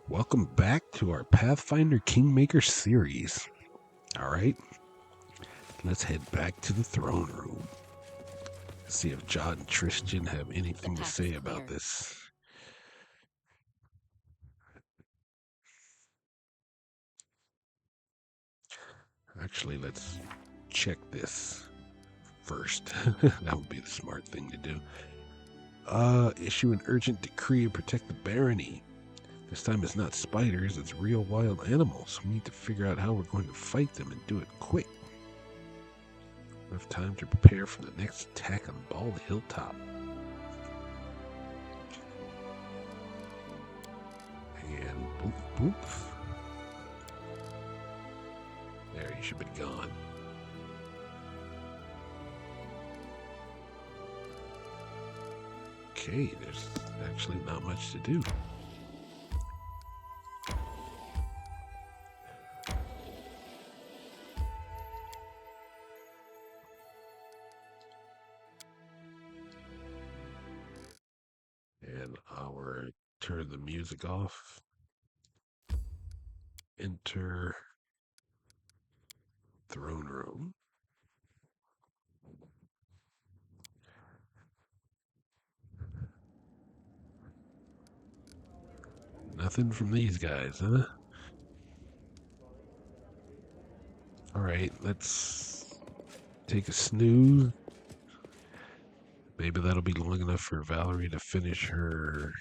Welcome back to our Pathfinder Kingmaker series. Alright, let's head back to the throne room. See if John and Tristan have anything to say about this. Actually, let's check this first. That would be the smart thing to do. Issue an urgent decree to protect the barony. This time it's not spiders, it's real wild animals. We need to figure out how we're going to fight them and do it quick. We have time to prepare for the next attack on Bald Hilltop. And boop, boop. There, you should be gone. Okay, there's actually not much to do. And I'll turn the music off. Enter throne room. Nothing from these guys, huh? Alright, let's take a snooze. Maybe that'll be long enough for Valerie to finish her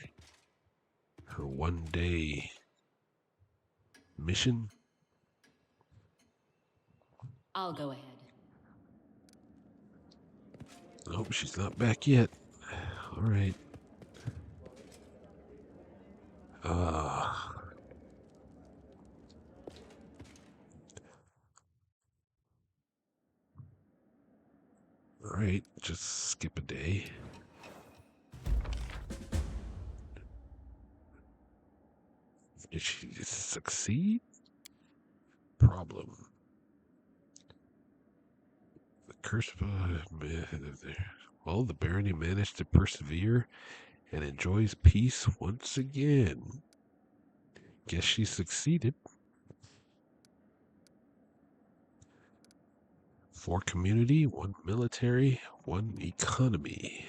one-day mission. I'll go ahead. Nope, she's not back yet. Alright. Alright, just skip a day. Did she succeed? Problem. The curse well, the barony managed to persevere and enjoys peace once again. Guess she succeeded. 4 community, 1 military, 1 economy.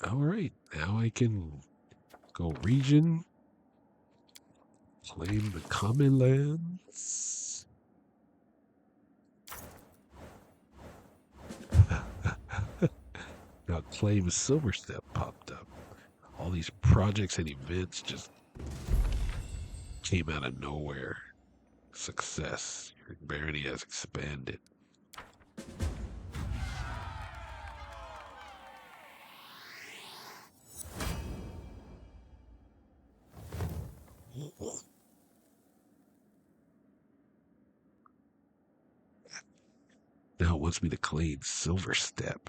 Alright. Now I can go region, claim the common lands. Now claim Silverstep popped up. All these projects and events just came out of nowhere. Success. Your barony has expanded. Now it wants me to claim Silverstep.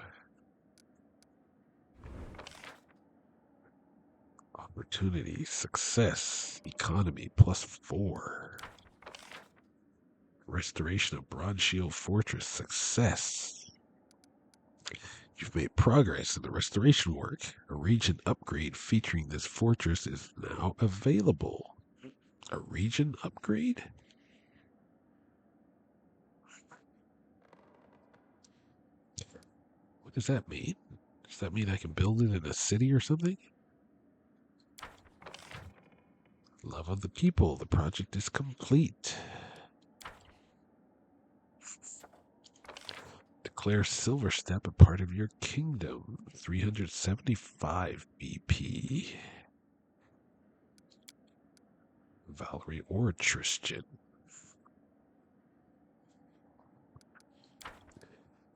Opportunity, success, economy, +4. Restoration of Bronze Shield Fortress, success. You've made progress in the restoration work. A region upgrade featuring this fortress is now available. A region upgrade? What does that mean? Does that mean I can build it in a city or something? Love of the people. The project is complete. Declare Silverstep a part of your kingdom. 375 BP. Valerie or Tristan.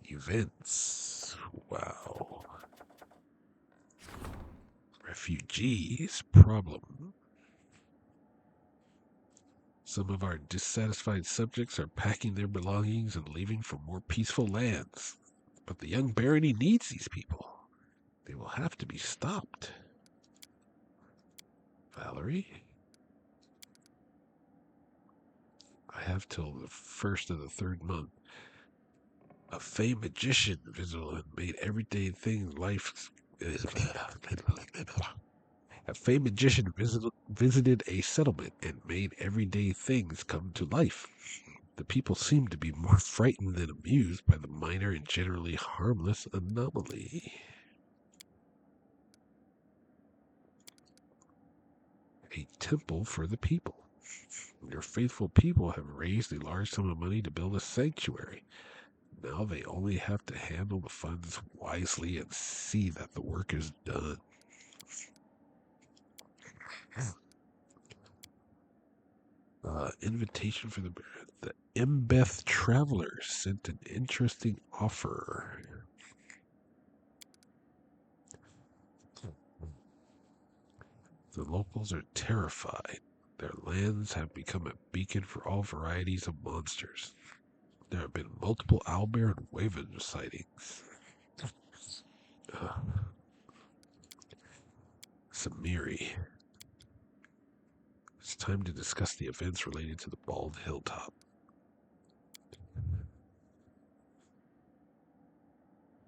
Events. Wow. Refugees. Problem. Some of our dissatisfied subjects are packing their belongings and leaving for more peaceful lands. But the young barony needs these people. They will have to be stopped. Valerie? I have till the 1st of the 3rd month. A famed magician visited made everyday things life. A famed magician visited a settlement and made everyday things come to life. The people seemed to be more frightened than amused by the minor and generally harmless anomaly. A temple for the people. Your faithful people have raised a large sum of money to build a sanctuary. Now they only have to handle the funds wisely and see that the work is done. Invitation for the Embeth Travelers sent an interesting offer. The locals are terrified. Their lands have become a beacon for all varieties of monsters. There have been multiple owlbear and wyvern sightings. Samiri. It's time to discuss the events related to the Bald Hilltop.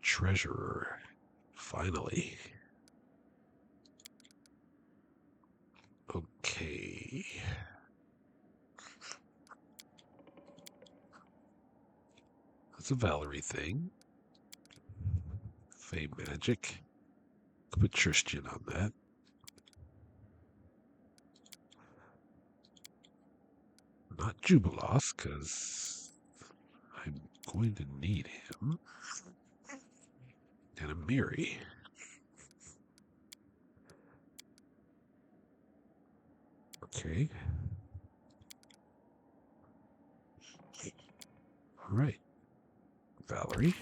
Treasurer. Finally. Okay. That's a Valerie thing. Fey magic. Could put Tristan on that. Not Jubilos, because I'm going to need him. And a Miri. Okay. All right. Valerie.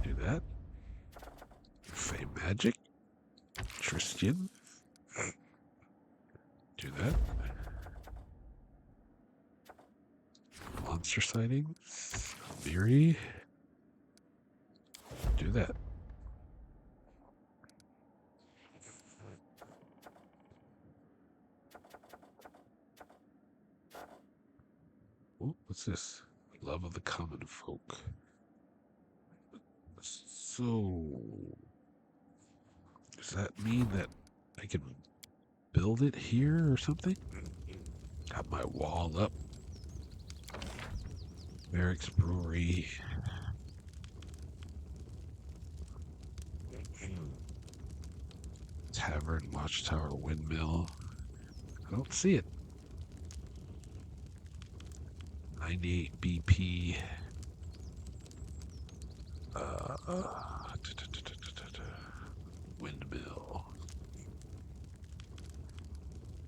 Do that. Fey magic. Tristan. Do that. Monster sightings. Miri. Do that. Ooh, what's this? Love of the common folk. So, does that mean that I can build it here or something? Got my wall up. Merrick's Brewery. Tavern, Watchtower, Windmill. I don't see it. 98 BP. Windmill.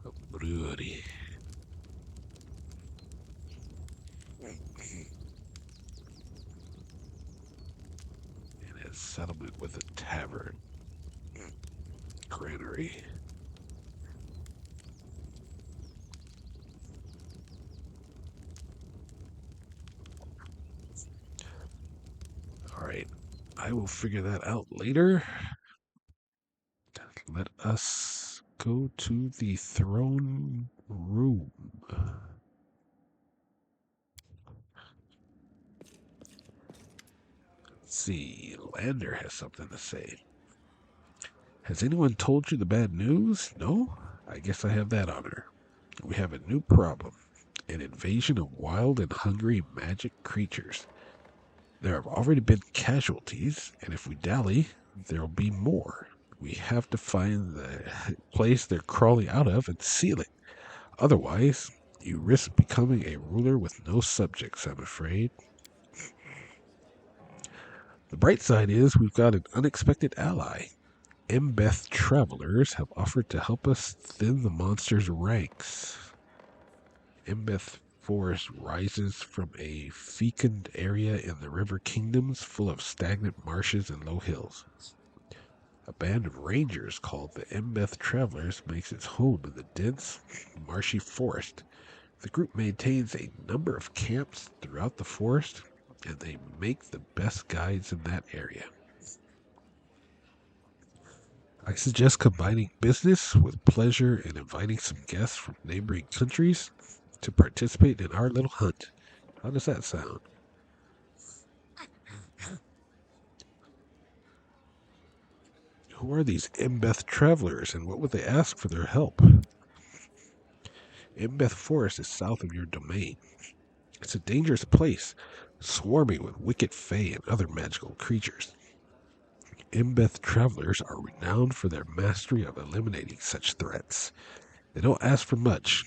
A brewery. And a settlement with a tavern. Granary. Alright. I will figure that out later. Let us go to the throne room. Let's see. Lander has something to say. Has anyone told you the bad news? No? I guess I have that honor. We have a new problem. An invasion of wild and hungry magic creatures. There have already been casualties, and if we dally, there'll be more. We have to find the place they're crawling out of and seal it. Otherwise, you risk becoming a ruler with no subjects, I'm afraid. The bright side is we've got an unexpected ally. Embeth Travelers have offered to help us thin the monster's ranks. Embeth Forest rises from a fecund area in the River Kingdoms full of stagnant marshes and low hills. A band of rangers called the Embeth Travelers makes its home in the dense, marshy forest. The group maintains a number of camps throughout the forest, and they make the best guides in that area. I suggest combining business with pleasure and inviting some guests from neighboring countries to participate in our little hunt. How does that sound? Who are these Embeth travelers, and what would they ask for their help? Embeth Forest is south of your domain. It's a dangerous place, swarming with wicked fae and other magical creatures. Embeth travelers are renowned for their mastery of eliminating such threats. They don't ask for much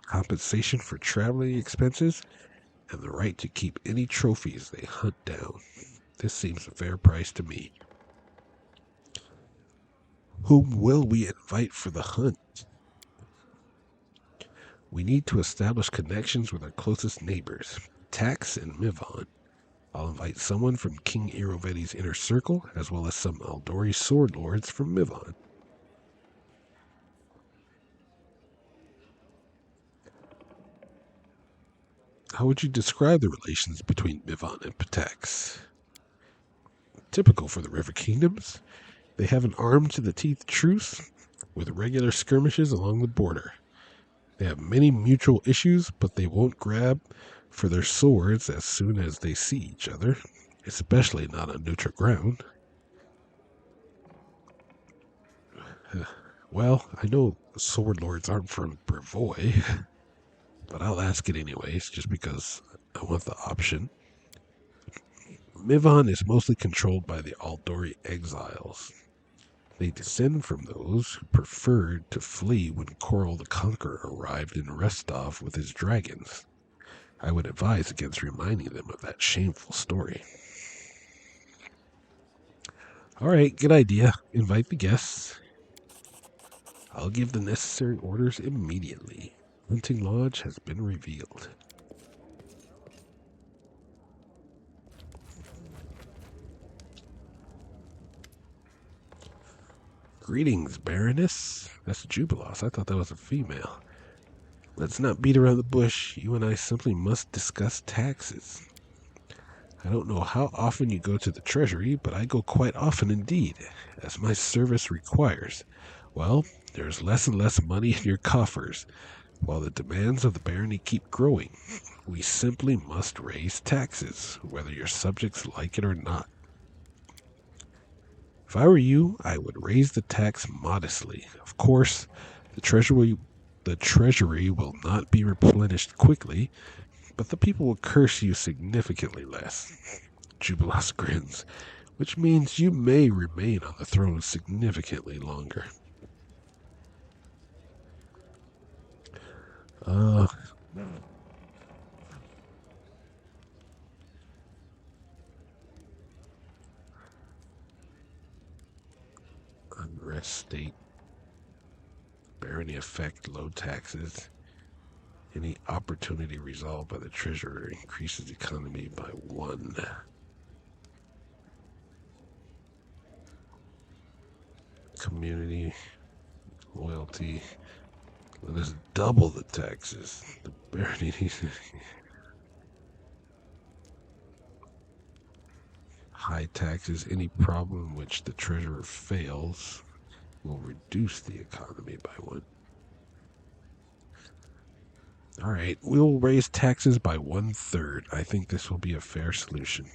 compensation for traveling expenses and the right to keep any trophies they hunt down. This seems a fair price to me. Whom will we invite for the hunt? We need to establish connections with our closest neighbors, Tax and Mivon. I'll invite someone from King Iroveti's inner circle, as well as some Aldori sword lords from Mivon. How would you describe the relations between Mivon and Patax? Typical for the River Kingdoms, they have an armed-to-the-teeth truce with regular skirmishes along the border. They have many mutual issues, but they won't grab for their swords as soon as they see each other, especially not on neutral ground. Well, I know sword lords aren't from Brevoy, but I'll ask it anyways, just because I want the option. Mivon is mostly controlled by the Aldori exiles. They descend from those who preferred to flee when Coral the Conqueror arrived in Restov with his dragons. I would advise against reminding them of that shameful story. All right, good idea. Invite the guests. I'll give the necessary orders immediately. Hunting Lodge has been revealed. Greetings, Baroness. That's Jubilos. I thought that was a female. Let's not beat around the bush. You and I simply must discuss taxes. I don't know how often you go to the treasury, but I go quite often indeed, as my service requires. Well, there's less and less money in your coffers, while the demands of the barony keep growing. We simply must raise taxes, whether your subjects like it or not. If I were you, I would raise the tax modestly. Of course, the treasury will not be replenished quickly, but the people will curse you significantly less. Jubilos grins, which means you may remain on the throne significantly longer. Unrest state. Barony effect, low taxes. Any opportunity resolved by the treasurer increases the economy by 1. Community, loyalty. Let us double the taxes. The barony needs high taxes. Any problem in which the treasurer fails will reduce the economy by 1. All right, we'll raise taxes by 1/3. I think this will be a fair solution.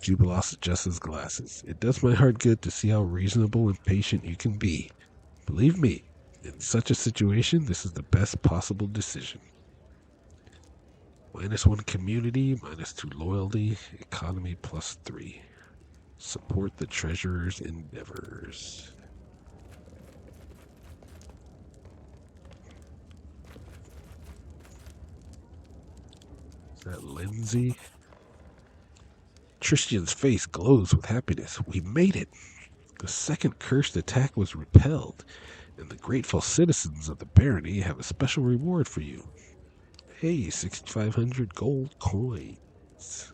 Jubilos adjusts his glasses. It does my heart good to see how reasonable and patient you can be. Believe me, in such a situation, this is the best possible decision. -1 community, -2 loyalty, economy +3. Support the treasurer's endeavors. Is that Lindsay? Tristian's face glows with happiness. We made it. The second cursed attack was repelled, and the grateful citizens of the barony have a special reward for you. Hey, 6,500 gold coins.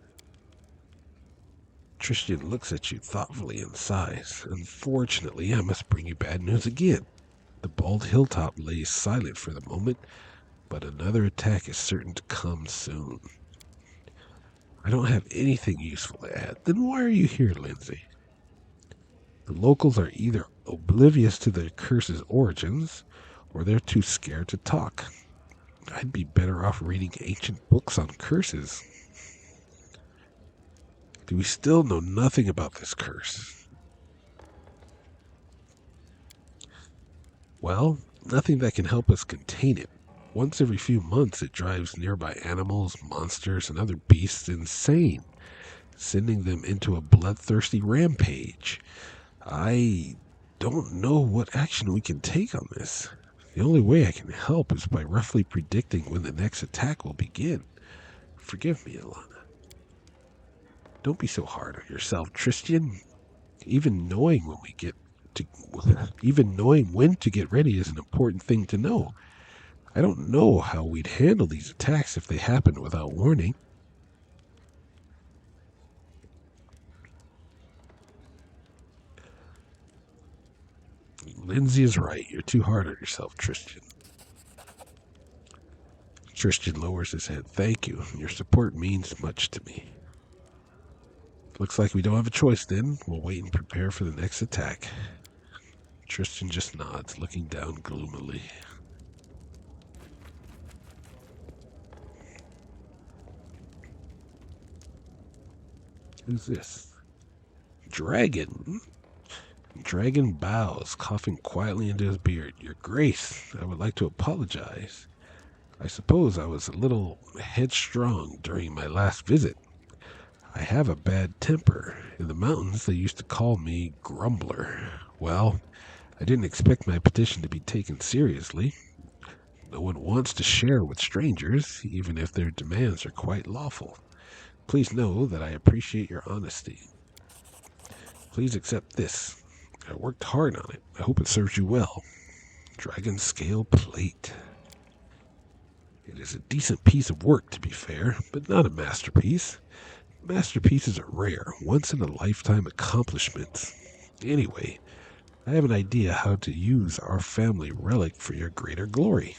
Tristian looks at you thoughtfully and sighs. Unfortunately, I must bring you bad news again. The bald hilltop lays silent for the moment, but another attack is certain to come soon. I don't have anything useful to add. Then why are you here, Lindsay? The locals are either oblivious to the curse's origins, or they're too scared to talk. I'd be better off reading ancient books on curses. Do we still know nothing about this curse? Well, nothing that can help us contain it. Once every few months, it drives nearby animals, monsters, and other beasts insane, sending them into a bloodthirsty rampage. I don't know what action we can take on this. The only way I can help is by roughly predicting when the next attack will begin. Forgive me, Alana. Don't be so hard on yourself, Tristan. Even knowing when we get to, even knowing when to get ready is an important thing to know. I don't know how we'd handle these attacks if they happen without warning. Lindsay is right. You're too hard on yourself, Tristan. Tristan lowers his head. Thank you. Your support means much to me. Looks like we don't have a choice then. We'll wait and prepare for the next attack. Tristan just nods, looking down gloomily. Who's this? Dragon. Dragon bows, coughing quietly into his beard. Your Grace, I would like to apologize. I suppose I was a little headstrong during my last visit. I have a bad temper. In the mountains, they used to call me Grumbler. Well, I didn't expect my petition to be taken seriously. No one wants to share with strangers, even if their demands are quite lawful. Please know that I appreciate your honesty. Please accept this. I worked hard on it. I hope it serves you well. Dragon scale plate. It is a decent piece of work, to be fair, but not a masterpiece. Masterpieces are rare, once-in-a-lifetime accomplishments. Anyway, I have an idea how to use our family relic for your greater glory,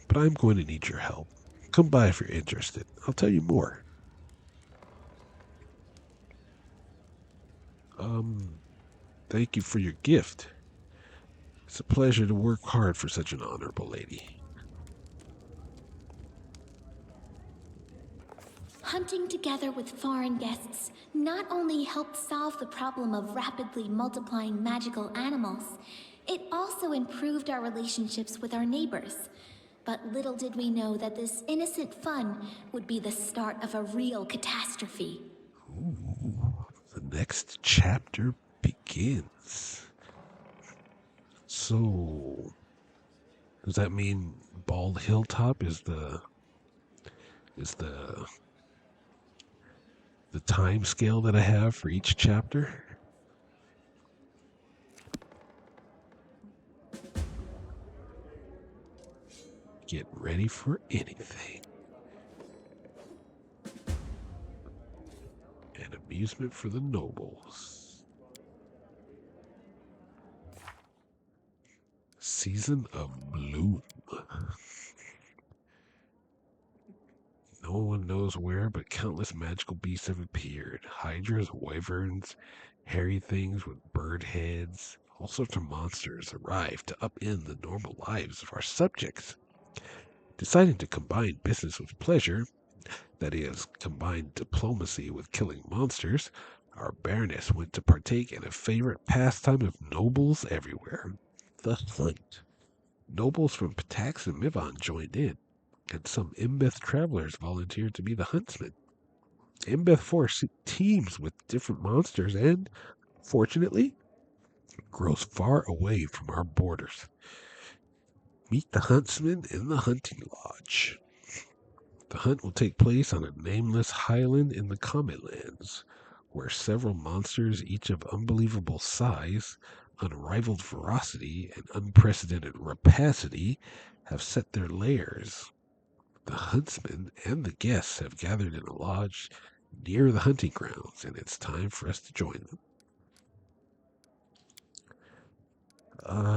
but I'm going to need your help. Come by if you're interested. I'll tell you more. Thank you for your gift. It's a pleasure to work hard for such an honorable lady. Hunting together with foreign guests not only helped solve the problem of rapidly multiplying magical animals, it also improved our relationships with our neighbors. But little did we know that this innocent fun would be the start of a real catastrophe. Ooh, the next chapter begins. So, does that mean Bald Hilltop is the time scale that I have for each chapter? Get ready for anything. An amusement for the nobles. Season of Bloom. No one knows where, but countless magical beasts have appeared. Hydras, wyverns, hairy things with bird heads. All sorts of monsters arrive to upend the normal lives of our subjects. Deciding to combine business with pleasure, that is, combine diplomacy with killing monsters, our Baroness went to partake in a favorite pastime of nobles everywhere, the hunt. Nobles from Patax and Mivon joined in, and some Imbeth travelers volunteered to be the huntsmen. Imbeth Force teams with different monsters and, fortunately, grows far away from our borders. Meet the huntsmen in the hunting lodge. The hunt will take place on a nameless highland in the Comet Lands, where several monsters, each of unbelievable size, unrivaled ferocity, and unprecedented rapacity, have set their lairs. The huntsmen and the guests have gathered in a lodge near the hunting grounds, and it's time for us to join them.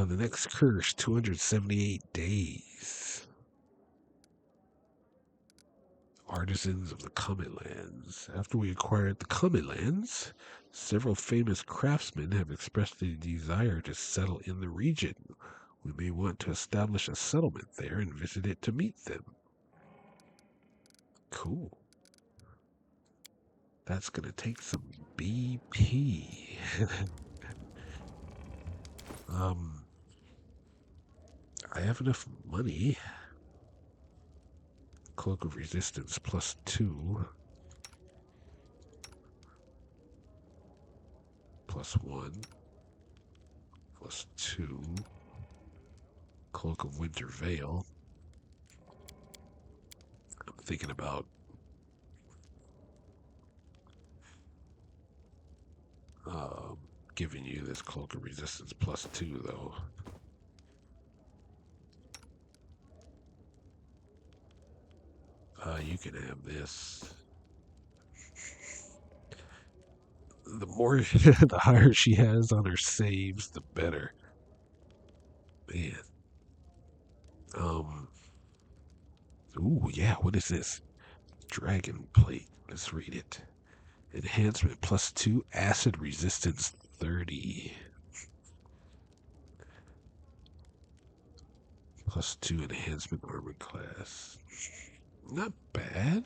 The next curse, 278 days. Artisans of the Comet Lands. After we acquired the Comet Lands, several famous craftsmen have expressed a desire to settle in the region. We may want to establish a settlement there and visit it to meet them. Cool. That's gonna take some BP. I have enough money. Cloak of Resistance +2. +1. +2. Cloak of Winter Veil. I'm thinking about giving you this Cloak of Resistance +2, though. You can have this. The more, the higher she has on her saves, the better. Man. Ooh, yeah, what is this? Dragon Plate. Let's read it. Enhancement +2, Acid Resistance 30. +2 Enhancement Armor Class. Not bad.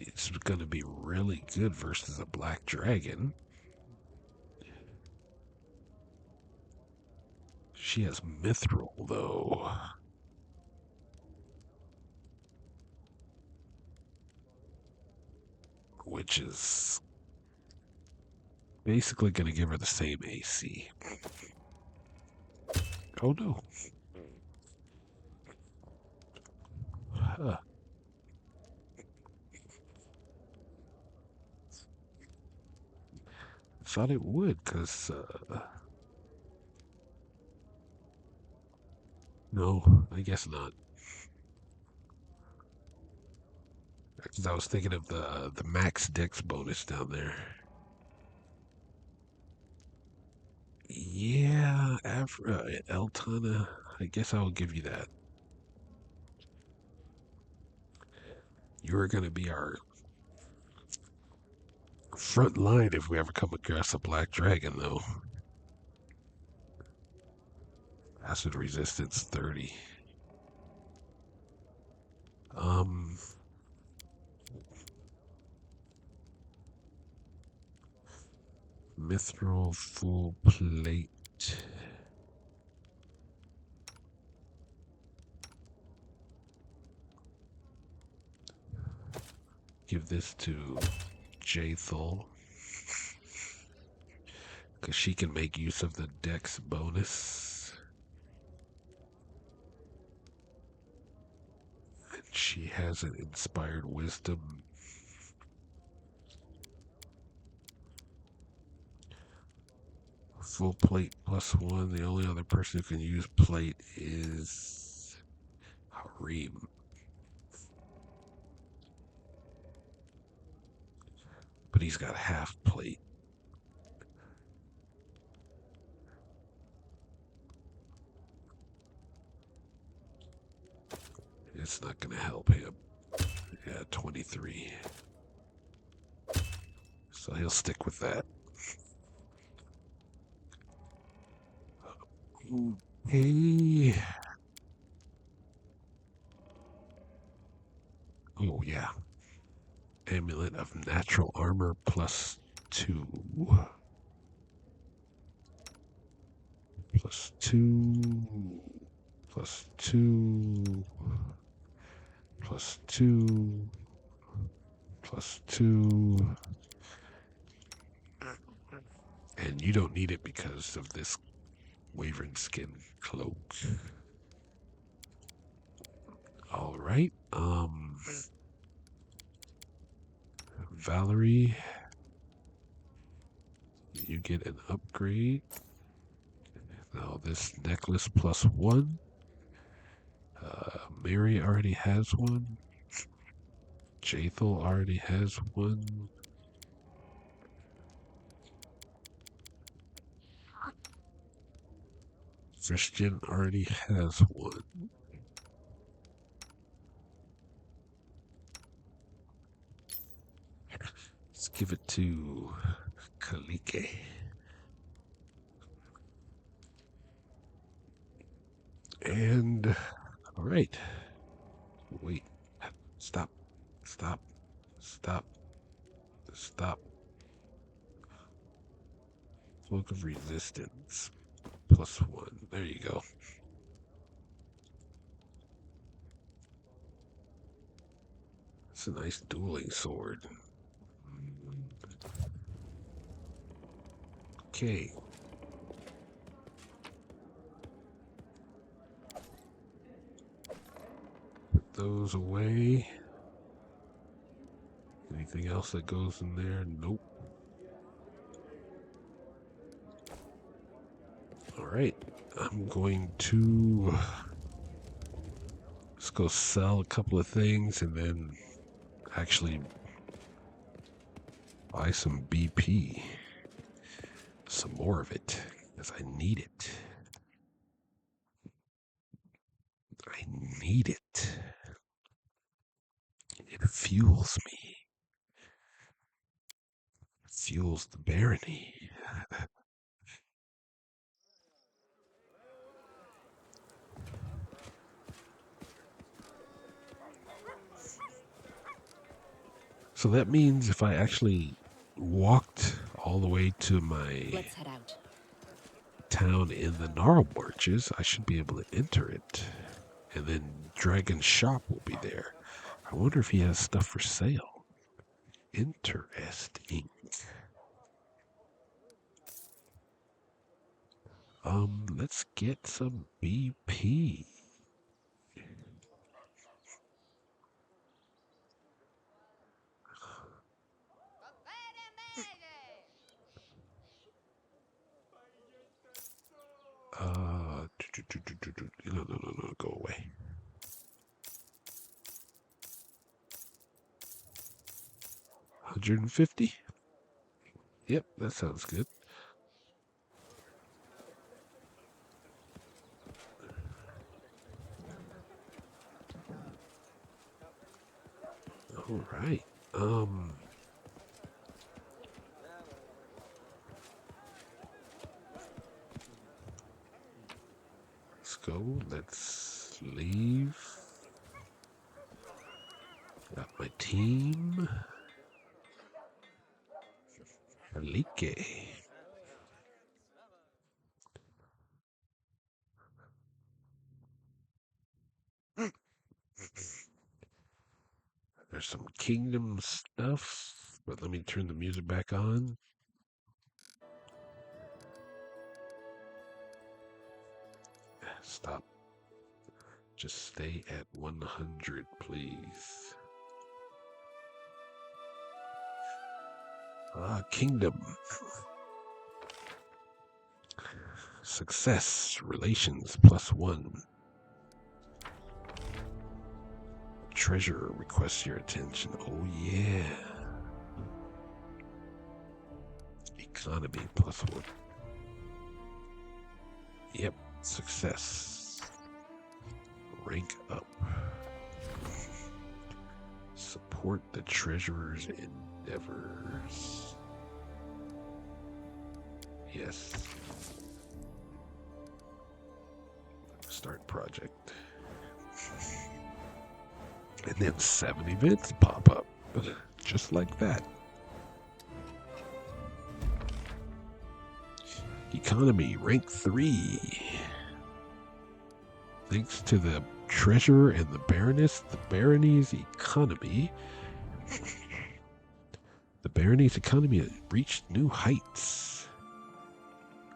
It's going to be really good versus a Black Dragon. She has Mithril, though. Which is basically going to give her the same AC. Oh no. Huh. Thought it would, because, no, I guess not. Because I was thinking of the max dex bonus down there. Yeah, Eltana, I guess I'll give you that. You are going to be our front line if we ever come across a black dragon, though. Acid resistance 30. Mithril full plate. Give this to Jathel, because she can make use of the dex bonus. And she has an inspired wisdom. Full plate +1. The only other person who can use plate is Harim. But he's got half plate. It's not going to help him. Yeah, 23. So he'll stick with that. Hey. Oh, yeah. Amulet of Natural Armor +2. +2. +2. +2. +2. And you don't need it because of this Wyvern Skin Cloak. Alright, Valerie, you get an upgrade. Now this necklace +1. Mary already has one. Jathel already has one. Christian already has one. Let's give it to Kalike. And, all right. Wait. Stop. Stop. Stop. Stop. Cloak of Resistance. +1. There you go. It's a nice dueling sword. Okay. Put those away. Anything else that goes in there? Nope. Alright. I'm going to... Let's go sell a couple of things and then actually buy some BP. Some more of it, because I need it. I need it. It fuels me. It fuels the barony. So that means if I actually walked all the way to my Let's head out. town in the Gnarl Marches, I should be able to enter it. And then Dragon's shop will be there. I wonder if he has stuff for sale. Interesting. Let's get some BP. No, go away. 150? Yep, that sounds good. All right. Let's go. Let's leave. Got my team. Alike. There's some kingdom stuff, but let me turn the music back on. Stop. Just stay at 100, please. Kingdom. Success. Relations +1. Treasurer requests your attention. Oh, yeah. Economy +1. Yep. Success. Rank up. Support the treasurer's endeavors. Yes. Start project. And then 7 events pop up. Just like that. Economy, rank 3. Thanks to the treasurer and the baroness, the barony's economy. The barony's economy has reached new heights.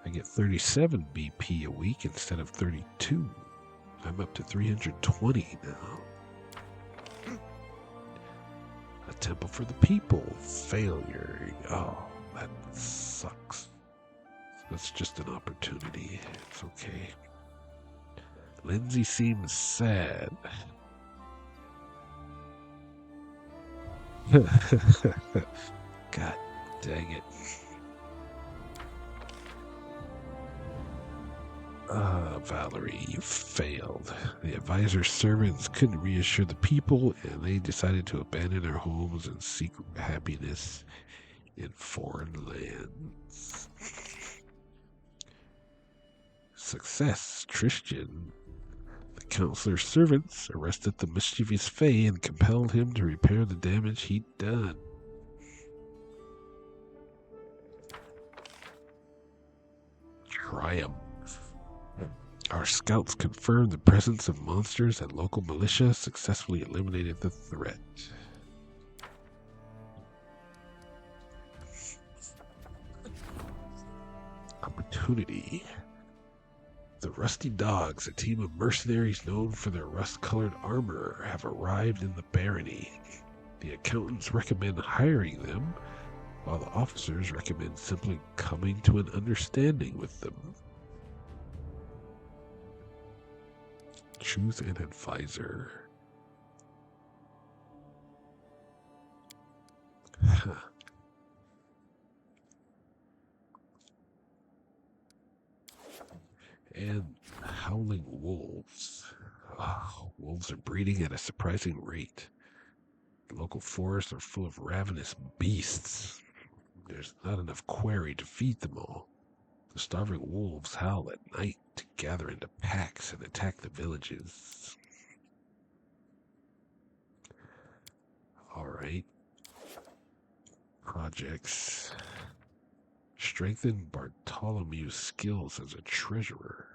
I get 37 BP a week instead of 32. I'm up to 320 now. A temple for the people. Failure. Oh, that sucks. That's just an opportunity. It's okay. Lindsay seems sad. God dang it. Valerie, you failed. The advisor's servants couldn't reassure the people, and they decided to abandon their homes and seek happiness in foreign lands. Success, Tristan. counselor's servants arrested the mischievous Fae and compelled him to repair the damage he'd done. Triumph. Our scouts confirmed the presence of monsters and local militia successfully eliminated the threat. Opportunity. The Rusty Dogs, a team of mercenaries known for their rust-colored armor, have arrived in the barony. The accountants recommend hiring them, while the officers recommend simply coming to an understanding with them. Choose an advisor. And howling wolves. Oh, wolves are breeding at a surprising rate. The local forests are full of ravenous beasts. There's not enough quarry to feed them all. The starving wolves howl at night to gather into packs and attack the villages. Alright. Projects. Strengthen Bartholomew's skills as a treasurer.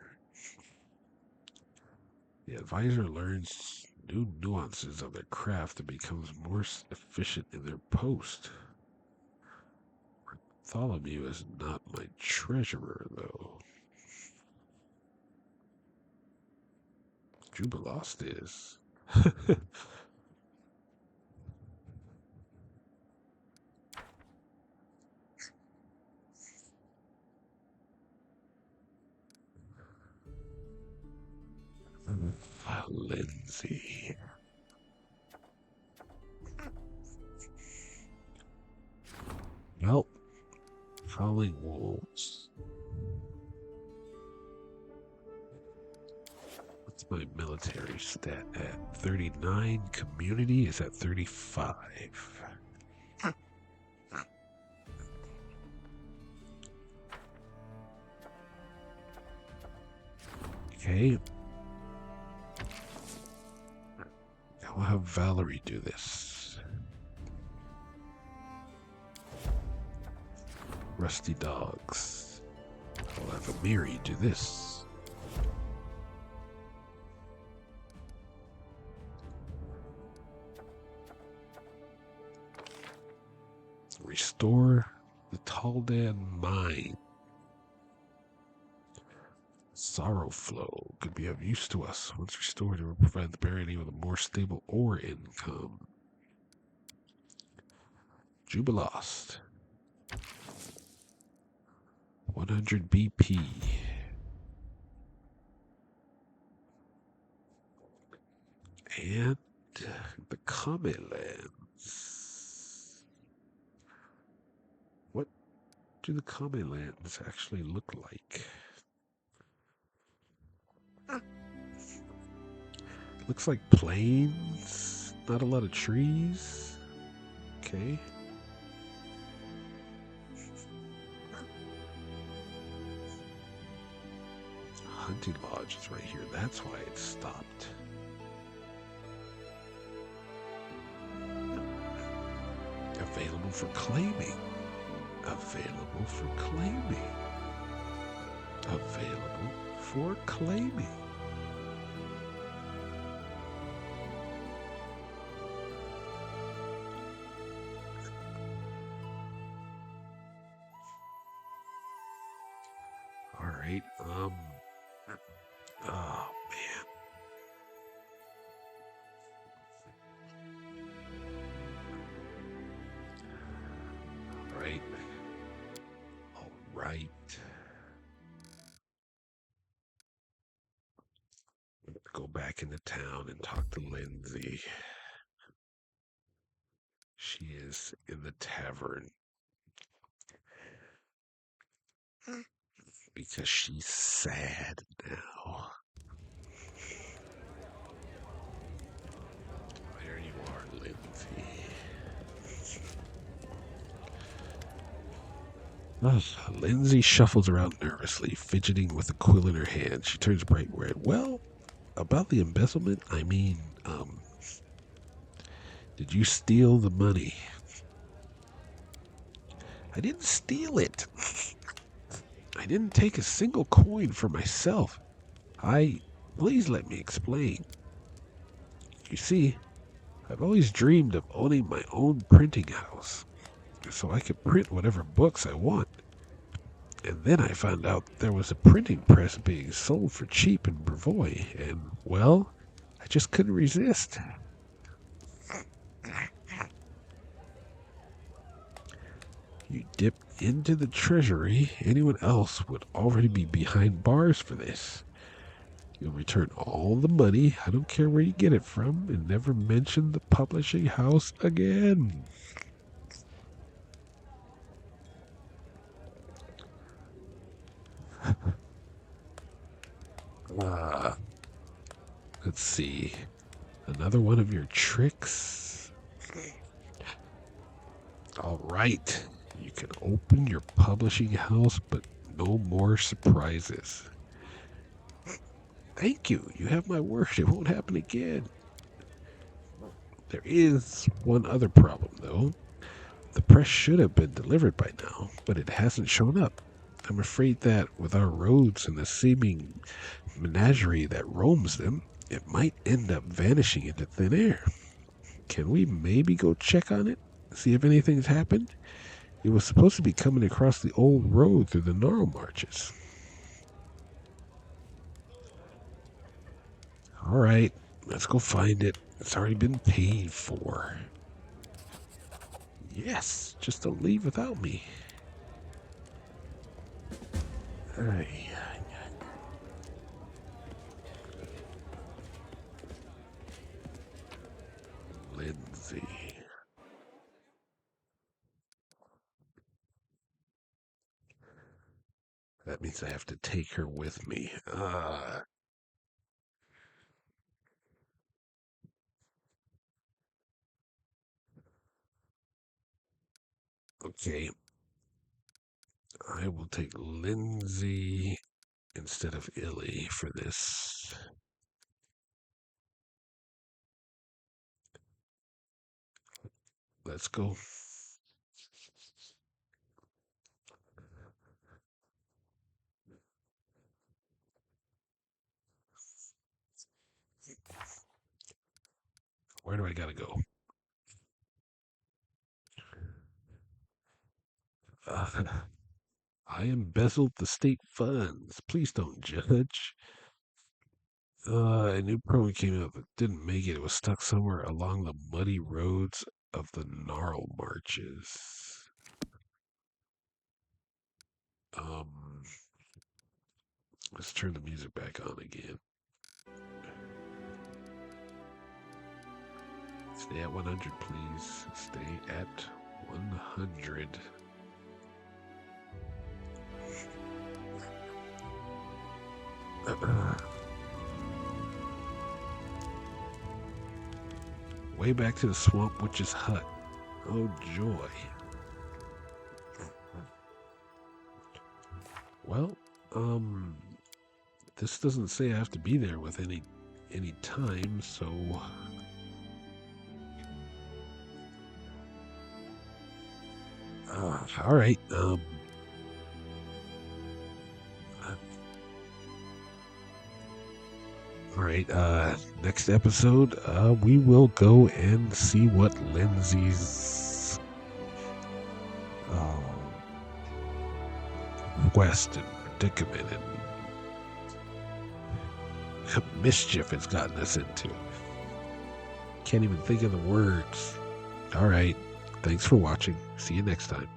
The advisor learns new nuances of their craft and becomes more efficient in their post. Bartholomew is not my treasurer, though. Jubilost is. Lindsay. Well, howling wolves. What's my military stat at? 39. Community is at 35. Okay. I'll have Valerie do this. Rusty Dogs. I'll have Amiri do this. Restore the Taldan mine. Sorrow flow could be of use to us. Once restored, it will provide the barony with a more stable ore income. Jubilost. 100 BP. And the Comet Lands. What do the Comet Lands actually look like? Looks like plains, not a lot of trees. Okay. Hunting lodge is right here. That's why it stopped. Available for claiming. Available for claiming. Available for claiming. Alright, oh man. Alright. Go back into town and talk to Lindsay. She is in the tavern. Because she's sad now. There you are, Lindsay. Lindsay shuffles around nervously, fidgeting with a quill in her hand. She turns bright red. Well, about the embezzlement, I mean, did you steal the money? I didn't steal it. I didn't take a single coin for myself. Please let me explain. You see, I've always dreamed of owning my own printing house, so I could print whatever books I want. And then I found out there was a printing press being sold for cheap in Brevoy, and, well, I just couldn't resist. You dip into the treasury, anyone else would already be behind bars for this. You'll return all the money, I don't care where you get it from, and never mention the publishing house again. Ah, let's see. Another one of your tricks? All right. You can open your publishing house, but no more surprises. Thank you. You have my word. It won't happen again. There is one other problem, though. The press should have been delivered by now, but it hasn't shown up. I'm afraid that with our roads and the seeming menagerie that roams them, it might end up vanishing into thin air. Can we maybe go check on it? See if anything's happened? It was supposed to be coming across the old road through the Gnarl Marches. All right, let's go find it. It's already been paid for. Yes, just don't leave without me. Hey. Lindsay. That means I have to take her with me. Okay. I will take Lindsay instead of Illy for this. Let's go. Where do I gotta go? I embezzled the state funds. Please don't judge. A new program came out that didn't make it. It was stuck somewhere along the muddy roads of the Gnarl Marches. Um, let's turn the music back on again. Stay at 100, please. Stay at 100. Way back to the Swamp Witch's hut. Oh, joy. Well, this doesn't say I have to be there with any time, so all right. All right. Next episode, we will go and see what Lindsay's quest and predicament and mischief it's gotten us into. Can't even think of the words. All right. Thanks for watching. See you next time.